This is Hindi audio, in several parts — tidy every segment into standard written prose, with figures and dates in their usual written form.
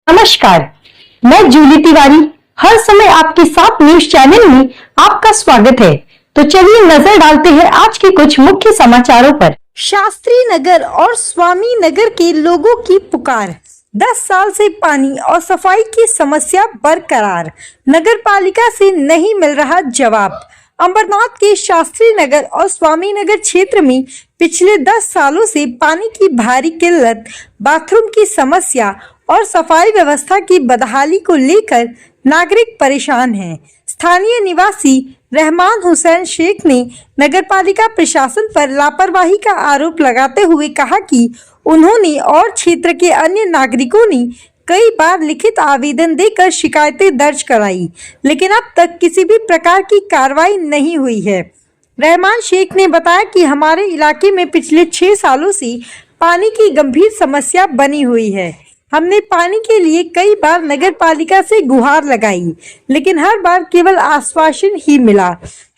नमस्कार, मैं जूली तिवारी हर समय आपके साथ न्यूज चैनल में आपका स्वागत है। तो चलिए नजर डालते हैं आज के कुछ मुख्य समाचारों पर। शास्त्री नगर और स्वामी नगर के लोगों की पुकार, 10 साल से पानी और सफाई की समस्या बरकरार, नगर पालिका से नहीं मिल रहा जवाब। अंबरनाथ के शास्त्री नगर और स्वामी नगर क्षेत्र में पिछले 10 सालों से पानी की भारी किल्लत, बाथरूम की समस्या और सफाई व्यवस्था की बदहाली को लेकर नागरिक परेशान हैं। स्थानीय निवासी रहमान हुसैन शेख ने नगरपालिका प्रशासन पर लापरवाही का आरोप लगाते हुए कहा कि उन्होंने और क्षेत्र के अन्य नागरिकों ने कई बार लिखित आवेदन देकर शिकायतें दर्ज कराई, लेकिन अब तक किसी भी प्रकार की कार्रवाई नहीं हुई है। रहमान शेख ने बताया कि हमारे इलाके में पिछले 6 सालों से पानी की गंभीर समस्या बनी हुई है। हमने पानी के लिए कई बार नगर पालिका से गुहार लगाई, लेकिन हर बार केवल आश्वासन ही मिला।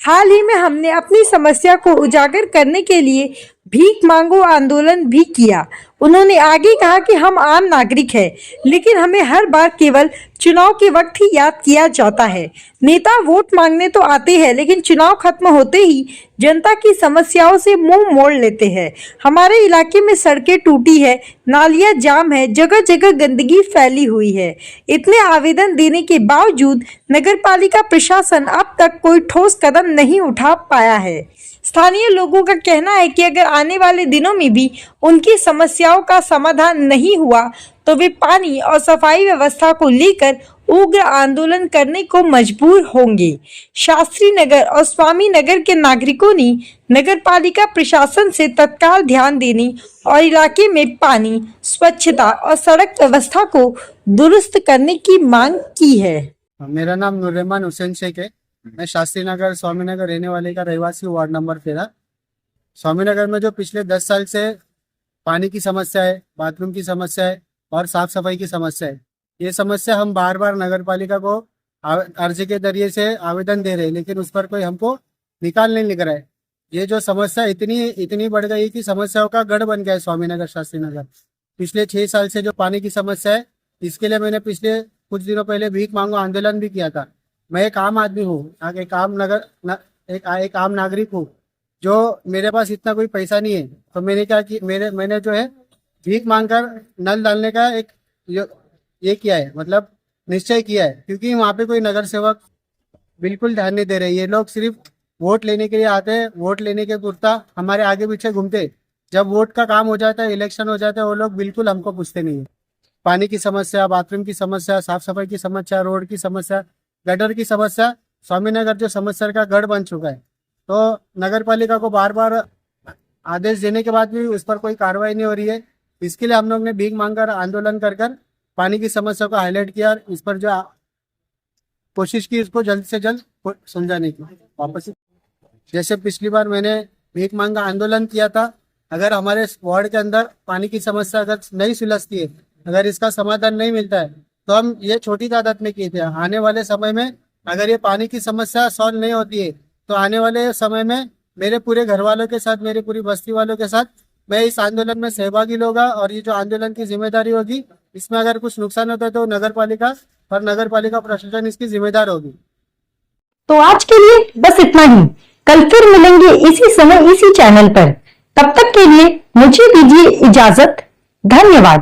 हाल ही में हमने अपनी समस्या को उजागर करने के लिए भीख मांगो आंदोलन भी किया। उन्होंने आगे कहा कि हम आम नागरिक हैं, लेकिन हमें हर बार केवल चुनाव के वक्त ही याद किया जाता है। नेता वोट मांगने तो आते हैं, लेकिन चुनाव खत्म होते ही जनता की समस्याओं से मुंह मोड़ लेते हैं। हमारे इलाके में सड़कें टूटी है, नालियां जाम है, जगह जगह गंदगी फैली हुई है। इतने आवेदन देने के बावजूद नगरपालिका प्रशासन अब तक कोई ठोस कदम नहीं उठा पाया है। स्थानीय लोगों का कहना है कि अगर आने वाले दिनों में भी उनकी समस्याओं का समाधान नहीं हुआ तो वे पानी और सफाई व्यवस्था को लेकर उग्र आंदोलन करने को मजबूर होंगे। शास्त्री नगर और स्वामी नगर के नागरिकों ने नगरपालिका प्रशासन से तत्काल ध्यान देने और इलाके में पानी, स्वच्छता और सड़क व्यवस्था को दुरुस्त करने की मांग की है। मेरा नाम रहमान हुसैन शेख है। मैं शास्त्री नगर स्वामी नगर रहने वाले का रहवासी हूँ, वार्ड नंबर 13। स्वामी नगर में जो पिछले 10 साल से पानी की समस्या है, बाथरूम की समस्या है और साफ सफाई की समस्या है, ये समस्या हम बार बार नगर पालिका को अर्जी के जरिए से आवेदन दे रहे हैं, लेकिन उस पर कोई हमको निकाल नहीं लिख रहा है। ये जो समस्या इतनी बढ़ गई कि समस्याओं का गढ़ बन गया है स्वामी नगर शास्त्री नगर। पिछले 6 साल से जो पानी की समस्या है, इसके लिए मैंने पिछले कुछ दिनों पहले भीख मांगो आंदोलन भी किया था। मैं एक आम आदमी हूँ, एक आम नागरिक हूँ, जो मेरे पास इतना कोई पैसा नहीं है। तो मैंने क्या कि मैंने जो है भीख मांगकर नल डालने का एक ये किया है, मतलब निश्चय किया है, क्योंकि वहाँ पे कोई नगर सेवक बिल्कुल ध्यान नहीं दे रहे। ये लोग सिर्फ वोट लेने के लिए आते हैं, वोट लेने के पुरता हमारे आगे पीछे घूमते। जब वोट का काम हो जाता है, इलेक्शन हो जाता है, वो लोग बिल्कुल हमको पूछते नहीं है। पानी की समस्या, बाथरूम की समस्या, साफ सफाई की समस्या, रोड की समस्या, गटर की समस्या, स्वामी नगर जो समस्या का गढ़ बन चुका है। तो नगर पालिका को बार बार आदेश देने के बाद भी उस पर कोई कार्रवाई नहीं हो रही है। इसके लिए हम लोग ने भीख मांगकर आंदोलन कर पानी की समस्या को हाईलाइट किया और इस पर जो कोशिश की इसको जल्द से जल्द समझाने की। वापस जैसे पिछली बार मैंने भीख मांग का आंदोलन किया था, अगर हमारे वार्ड के अंदर पानी की समस्या अगर नहीं सुलझती है, अगर इसका समाधान नहीं मिलता है, तो हम ये छोटी तादाद में किए थे। आने वाले समय में अगर ये पानी की समस्या सॉल्व नहीं होती है, तो आने वाले समय में मेरे पूरे घर वालों के साथ, मेरी पूरी बस्ती वालों के साथ मैं इस आंदोलन में सहभागी होगा। और ये जो आंदोलन की जिम्मेदारी होगी, इसमें अगर कुछ नुकसान होता है तो नगर पालिका प्रशासन इसकी जिम्मेदार होगी। तो आज के लिए बस इतना ही। कल फिर मिलेंगे इसी समय इसी चैनल पर। तब तक के लिए मुझे दीजिए इजाजत। धन्यवाद।